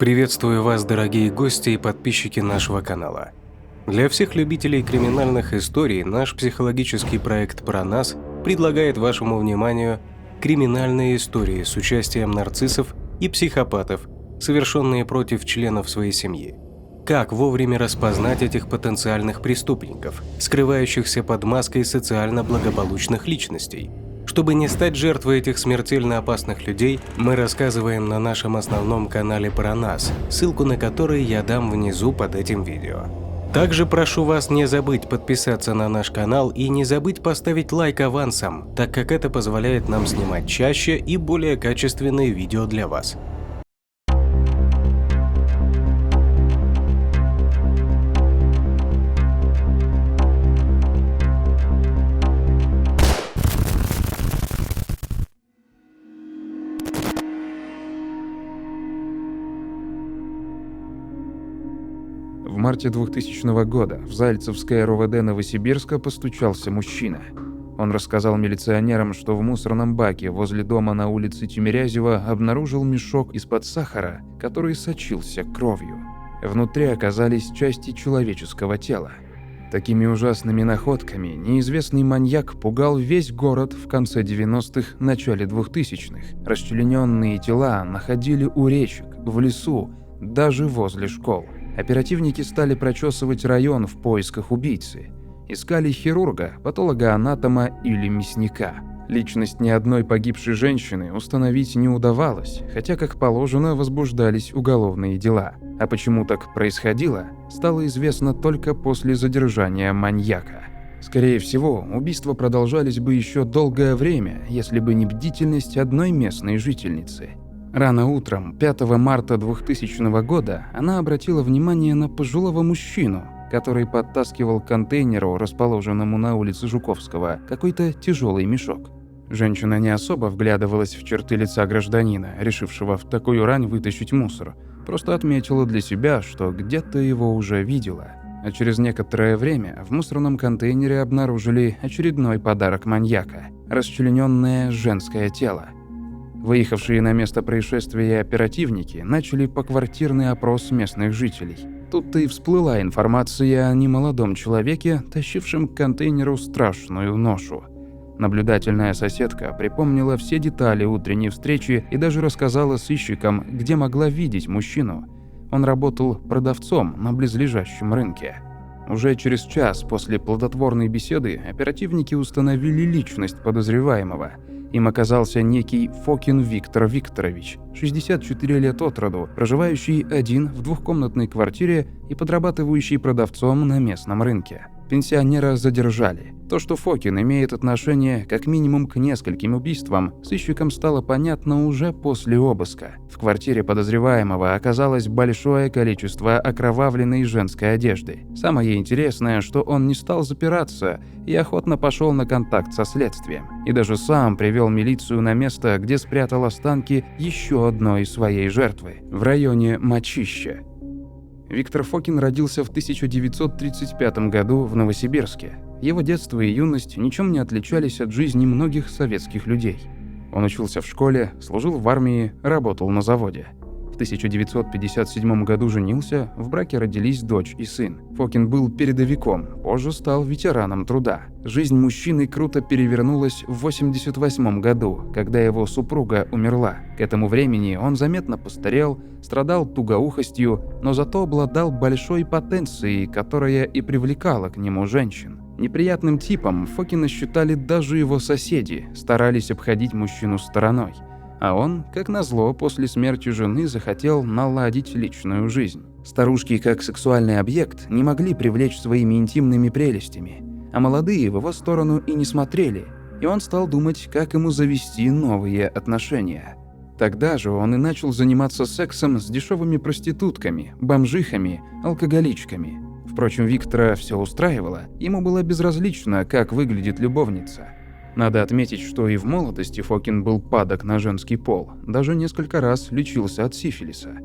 Приветствую вас, дорогие гости и подписчики нашего канала. Для всех любителей криминальных историй наш психологический проект «Про нас» предлагает вашему вниманию криминальные истории с участием нарциссов и психопатов, совершенные против членов своей семьи. Как вовремя распознать этих потенциальных преступников, скрывающихся под маской социально благополучных личностей? Чтобы не стать жертвой этих смертельно опасных людей, мы рассказываем на нашем основном канале «Про нас», ссылку на который я дам внизу под этим видео. Также прошу вас не забыть подписаться на наш канал и не забыть поставить лайк авансом, так как это позволяет нам снимать чаще и более качественные видео для вас. В марте 2000 года в Зальцевское РОВД Новосибирска постучался мужчина. Он рассказал милиционерам, что в мусорном баке возле дома на улице Тимирязева обнаружил мешок из-под сахара, который сочился кровью. Внутри оказались части человеческого тела. Такими ужасными находками неизвестный маньяк пугал весь город в конце 90-х, начале 2000-х. Расчлененные тела находили у речек, в лесу, даже возле школ. Оперативники стали прочесывать район в поисках убийцы. Искали хирурга, патологоанатома или мясника. Личность ни одной погибшей женщины установить не удавалось, хотя, как положено, возбуждались уголовные дела. А почему так происходило, стало известно только после задержания маньяка. Скорее всего, убийства продолжались бы еще долгое время, если бы не бдительность одной местной жительницы. Рано утром, 5 марта 2000 года, она обратила внимание на пожилого мужчину, который подтаскивал к контейнеру, расположенному на улице Жуковского, какой-то тяжелый мешок. Женщина не особо вглядывалась в черты лица гражданина, решившего в такую рань вытащить мусор, просто отметила для себя, что где-то его уже видела. А через некоторое время в мусорном контейнере обнаружили очередной подарок маньяка – расчлененное женское тело. Выехавшие на место происшествия оперативники начали поквартирный опрос местных жителей. Тут-то и всплыла информация о немолодом человеке, тащившем к контейнеру страшную ношу. Наблюдательная соседка припомнила все детали утренней встречи и даже рассказала сыщикам, где могла видеть мужчину. Он работал продавцом на близлежащем рынке. Уже через час после плодотворной беседы оперативники установили личность подозреваемого. Им оказался некий Фокин Виктор Викторович, 64 лет от роду, проживающий один в двухкомнатной квартире и подрабатывающий продавцом на местном рынке. Пенсионера задержали. То, что Фокин имеет отношение как минимум к нескольким убийствам, сыщикам стало понятно уже после обыска. В квартире подозреваемого оказалось большое количество окровавленной женской одежды. Самое интересное, что он не стал запираться и охотно пошел на контакт со следствием. И даже сам привел милицию на место, где спрятал останки еще одной своей жертвы, в районе Мочища. Виктор Фокин родился в 1935 году в Новосибирске. Его детство и юность ничем не отличались от жизни многих советских людей. Он учился в школе, служил в армии, работал на заводе. В 1957 году женился, в браке родились дочь и сын. Фокин был передовиком, позже стал ветераном труда. Жизнь мужчины круто перевернулась в 1988 году, когда его супруга умерла. К этому времени он заметно постарел, страдал тугоухостью, но зато обладал большой потенцией, которая и привлекала к нему женщин. Неприятным типом Фокина считали даже его соседи, старались обходить мужчину стороной. А он, как назло, после смерти жены захотел наладить личную жизнь. Старушки, как сексуальный объект, не могли привлечь своими интимными прелестями, а молодые в его сторону и не смотрели, и он стал думать, как ему завести новые отношения. Тогда же он и начал заниматься сексом с дешевыми проститутками, бомжихами, алкоголичками. Впрочем, Виктора все устраивало, ему было безразлично, как выглядит любовница. Надо отметить, что и в молодости Фокин был падок на женский пол, даже несколько раз лечился от сифилиса.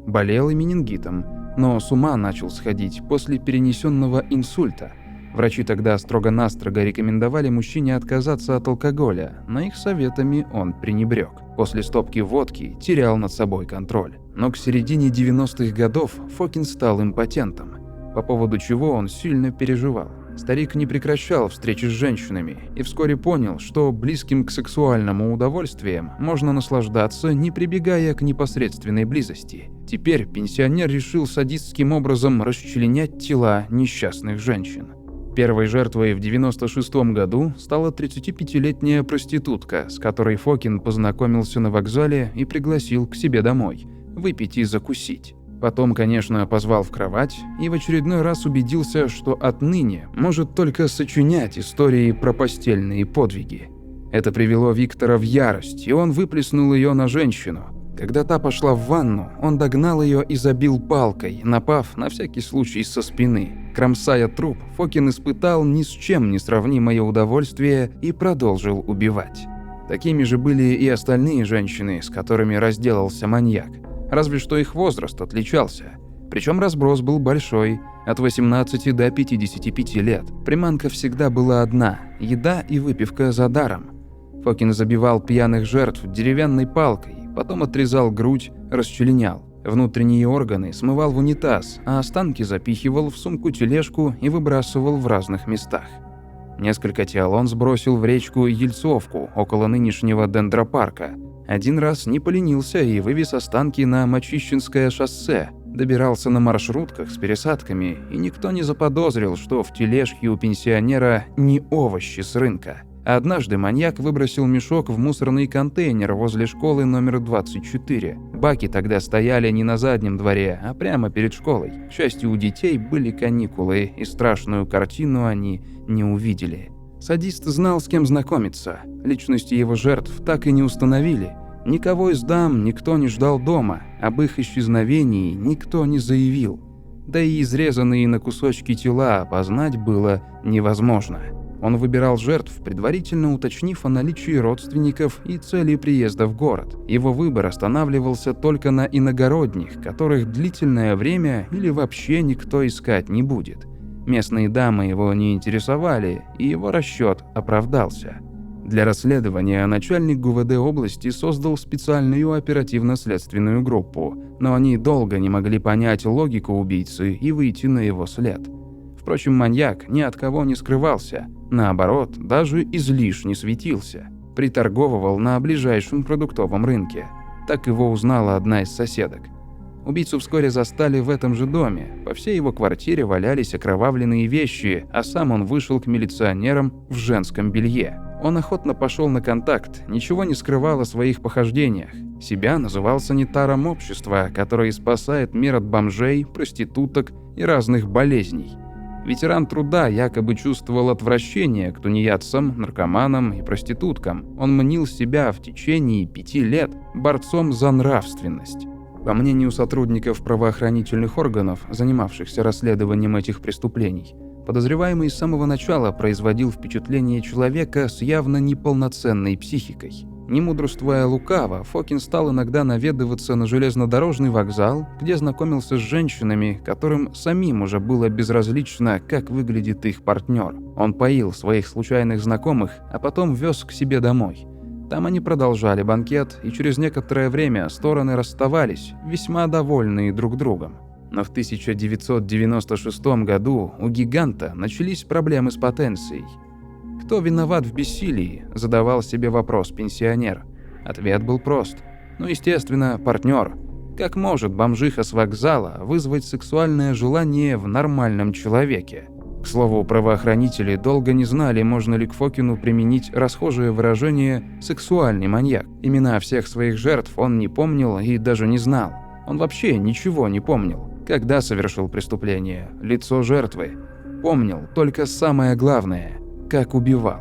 Болел и менингитом, но с ума начал сходить после перенесенного инсульта. Врачи тогда строго-настрого рекомендовали мужчине отказаться от алкоголя, но их советами он пренебрег. После стопки водки терял над собой контроль. Но к середине 90-х годов Фокин стал импотентом, по поводу чего он сильно переживал. Старик не прекращал встречи с женщинами и вскоре понял, что близким к сексуальному удовольствиям можно наслаждаться, не прибегая к непосредственной близости. Теперь пенсионер решил садистским образом расчленять тела несчастных женщин. Первой жертвой в 96-м году стала 35-летняя проститутка, с которой Фокин познакомился на вокзале и пригласил к себе домой выпить и закусить. Потом, конечно, позвал в кровать и в очередной раз убедился, что отныне может только сочинять истории про постельные подвиги. Это привело Виктора в ярость, и он выплеснул ее на женщину. Когда та пошла в ванну, он догнал ее и забил палкой, напав на всякий случай со спины. Кромсая труп, Фокин испытал ни с чем не сравнимое удовольствие и продолжил убивать. Такими же были и остальные женщины, с которыми разделался маньяк. Разве что их возраст отличался. Причем разброс был большой, от 18 до 55 лет. Приманка всегда была одна – еда и выпивка за даром. Фокин забивал пьяных жертв деревянной палкой, потом отрезал грудь, расчленял. Внутренние органы смывал в унитаз, а останки запихивал в сумку-тележку и выбрасывал в разных местах. Несколько тел он сбросил в речку Ельцовку, около нынешнего дендропарка. Один раз не поленился и вывез останки на Мачищинское шоссе. Добирался на маршрутках с пересадками, и никто не заподозрил, что в тележке у пенсионера не овощи с рынка. Однажды маньяк выбросил мешок в мусорный контейнер возле школы номер 24. Баки тогда стояли не на заднем дворе, а прямо перед школой. К счастью, у детей были каникулы, и страшную картину они не увидели. Садист знал, с кем знакомиться. Личности его жертв так и не установили. Никого из дам никто не ждал дома, об их исчезновении никто не заявил. Да и изрезанные на кусочки тела опознать было невозможно. Он выбирал жертв, предварительно уточнив о наличии родственников и цели приезда в город. Его выбор останавливался только на иногородних, которых длительное время или вообще никто искать не будет. Местные дамы его не интересовали, и его расчет оправдался. Для расследования начальник ГУВД области создал специальную оперативно-следственную группу, но они долго не могли понять логику убийцы и выйти на его след. Впрочем, маньяк ни от кого не скрывался, наоборот, даже излишне светился. Приторговывал на ближайшем продуктовом рынке. Так его узнала одна из соседок. Убийцу вскоре застали в этом же доме. По всей его квартире валялись окровавленные вещи, а сам он вышел к милиционерам в женском белье. Он охотно пошел на контакт, ничего не скрывал о своих похождениях. Себя называл санитаром общества, которое спасает мир от бомжей, проституток и разных болезней. Ветеран труда якобы чувствовал отвращение к тунеядцам, наркоманам и проституткам. Он мнил себя в течение 5 лет борцом за нравственность. По мнению сотрудников правоохранительных органов, занимавшихся расследованием этих преступлений, подозреваемый с самого начала производил впечатление человека с явно неполноценной психикой. Не мудрствуя лукаво, Фокин стал иногда наведываться на железнодорожный вокзал, где знакомился с женщинами, которым самим уже было безразлично, как выглядит их партнер. Он поил своих случайных знакомых, а потом вез к себе домой. Там они продолжали банкет, и через некоторое время стороны расставались, весьма довольные друг другом. Но в 1996 году у гиганта начались проблемы с потенцией. «Кто виноват в бессилии?» – задавал себе вопрос пенсионер. Ответ был прост. Естественно, партнер. Как может бомжиха с вокзала вызвать сексуальное желание в нормальном человеке? К слову, правоохранители долго не знали, можно ли к Фокину применить расхожее выражение «сексуальный маньяк». Имена всех своих жертв он не помнил и даже не знал. Он вообще ничего не помнил. Когда совершил преступление, лицо жертвы. Помнил только самое главное – как убивал.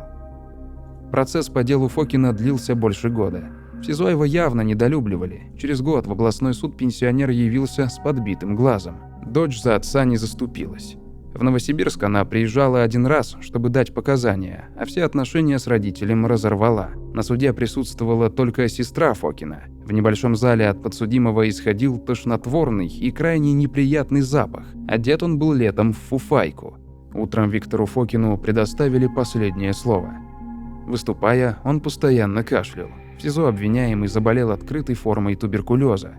Процесс по делу Фокина длился больше года. В СИЗО его явно недолюбливали. Через год в областной суд пенсионер явился с подбитым глазом. Дочь за отца не заступилась. В Новосибирск она приезжала один раз, чтобы дать показания, а все отношения с родителем разорвала. На суде присутствовала только сестра Фокина. В небольшом зале от подсудимого исходил тошнотворный и крайне неприятный запах. Одет он был летом в фуфайку. Утром Виктору Фокину предоставили последнее слово. Выступая, он постоянно кашлял. В СИЗО обвиняемый заболел открытой формой туберкулеза.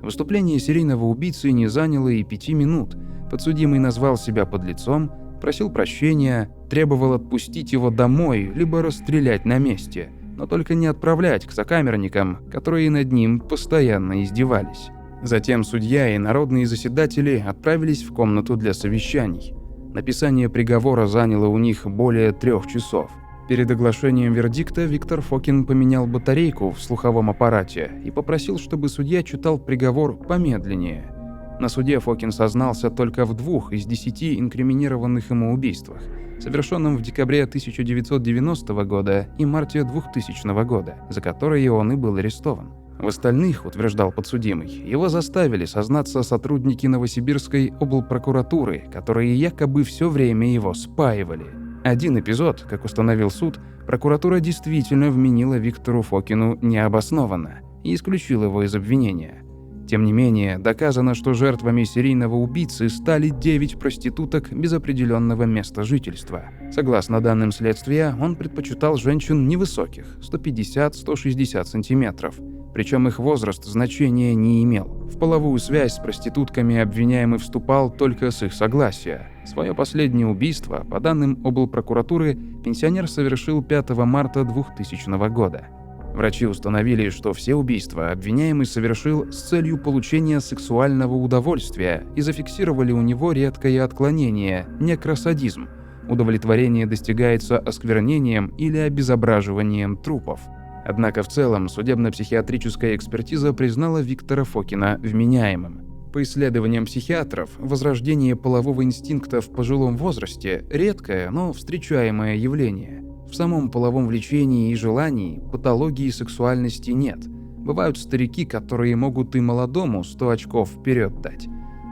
Выступление серийного убийцы не заняло и 5 минут. Подсудимый назвал себя подлецом, просил прощения, требовал отпустить его домой, либо расстрелять на месте, но только не отправлять к сокамерникам, которые над ним постоянно издевались. Затем судья и народные заседатели отправились в комнату для совещаний. Написание приговора заняло у них более 3 часов. Перед оглашением вердикта Виктор Фокин поменял батарейку в слуховом аппарате и попросил, чтобы судья читал приговор помедленнее. На суде Фокин сознался только в 2 из 10 инкриминированных ему убийствах, совершенном в декабре 1990 года и марте 2000 года, за которые он и был арестован. В остальных, утверждал подсудимый, его заставили сознаться сотрудники Новосибирской облпрокуратуры, которые якобы все время его спаивали. Один эпизод, как установил суд, прокуратура действительно вменила Виктору Фокину необоснованно и исключила его из обвинения. Тем не менее, доказано, что жертвами серийного убийцы стали 9 проституток без определенного места жительства. Согласно данным следствия, он предпочитал женщин невысоких, 150-160 сантиметров. Причем их возраст значения не имел. В половую связь с проститутками обвиняемый вступал только с их согласия. Свое последнее убийство, по данным облпрокуратуры, пенсионер совершил 5 марта 2000 года. Врачи установили, что все убийства обвиняемый совершил с целью получения сексуального удовольствия и зафиксировали у него редкое отклонение – некросадизм. Удовлетворение достигается осквернением или обезображиванием трупов. Однако в целом судебно-психиатрическая экспертиза признала Виктора Фокина вменяемым. По исследованиям психиатров, возрождение полового инстинкта в пожилом возрасте – редкое, но встречаемое явление. В самом половом влечении и желании патологии сексуальности нет. Бывают старики, которые могут и молодому 100 очков вперед дать.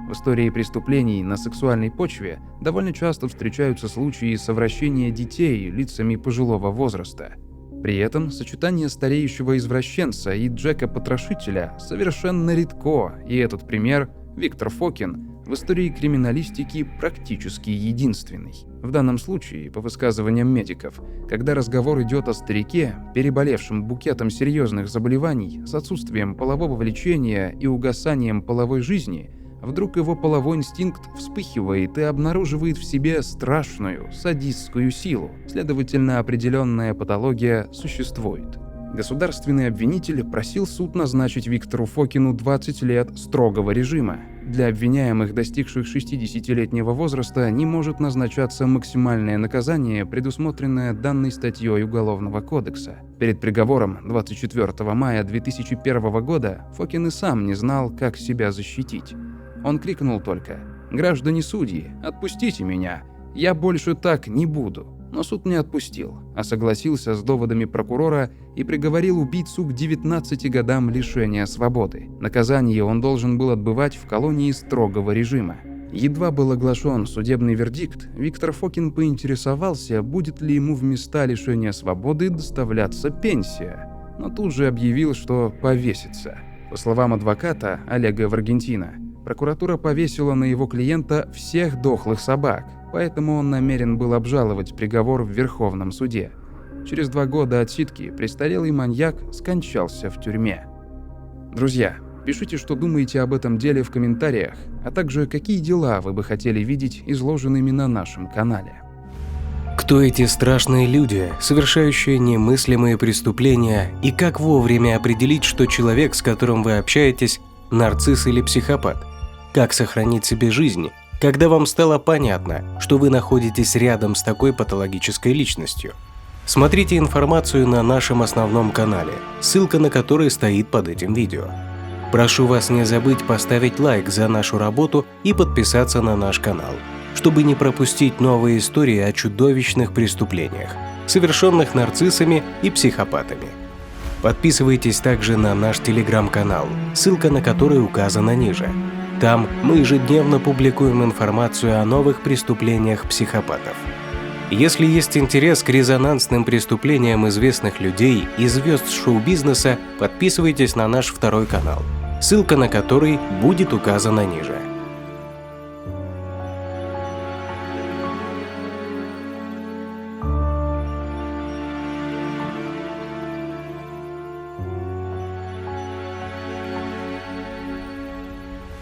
В истории преступлений на сексуальной почве довольно часто встречаются случаи совращения детей лицами пожилого возраста. При этом сочетание стареющего извращенца и Джека-потрошителя совершенно редко, и этот пример, Виктор Фокин, в истории криминалистики практически единственный. В данном случае, по высказываниям медиков, когда разговор идет о старике, переболевшем букетом серьезных заболеваний, с отсутствием полового влечения и угасанием половой жизни, вдруг его половой инстинкт вспыхивает и обнаруживает в себе страшную садистскую силу. Следовательно, определенная патология существует. Государственный обвинитель просил суд назначить Виктору Фокину 20 лет строгого режима. Для обвиняемых, достигших 60-летнего возраста, не может назначаться максимальное наказание, предусмотренное данной статьей Уголовного кодекса. Перед приговором 24 мая 2001 года Фокин и сам не знал, как себя защитить. Он крикнул только: «Граждане судьи, отпустите меня, я больше так не буду». Но суд не отпустил, а согласился с доводами прокурора и приговорил убийцу к 19 годам лишения свободы. Наказание он должен был отбывать в колонии строгого режима. Едва был оглашен судебный вердикт, Виктор Фокин поинтересовался, будет ли ему в места лишения свободы доставляться пенсия, но тут же объявил, что повесится. По словам адвоката Олега Варгентина, прокуратура повесила на его клиента всех дохлых собак, поэтому он намерен был обжаловать приговор в Верховном суде. Через 2 года отсидки престарелый маньяк скончался в тюрьме. Друзья, пишите, что думаете об этом деле в комментариях, а также какие дела вы бы хотели видеть изложенными на нашем канале. Кто эти страшные люди, совершающие немыслимые преступления, и как вовремя определить, что человек, с которым вы общаетесь, нарцисс или психопат? Как сохранить себе жизнь, когда вам стало понятно, что вы находитесь рядом с такой патологической личностью? Смотрите информацию на нашем основном канале, ссылка на который стоит под этим видео. Прошу вас не забыть поставить лайк за нашу работу и подписаться на наш канал, чтобы не пропустить новые истории о чудовищных преступлениях, совершенных нарциссами и психопатами. Подписывайтесь также на наш телеграм-канал, ссылка на который указана ниже. Там мы ежедневно публикуем информацию о новых преступлениях психопатов. Если есть интерес к резонансным преступлениям известных людей и звезд шоу-бизнеса, подписывайтесь на наш второй канал, ссылка на который будет указана ниже.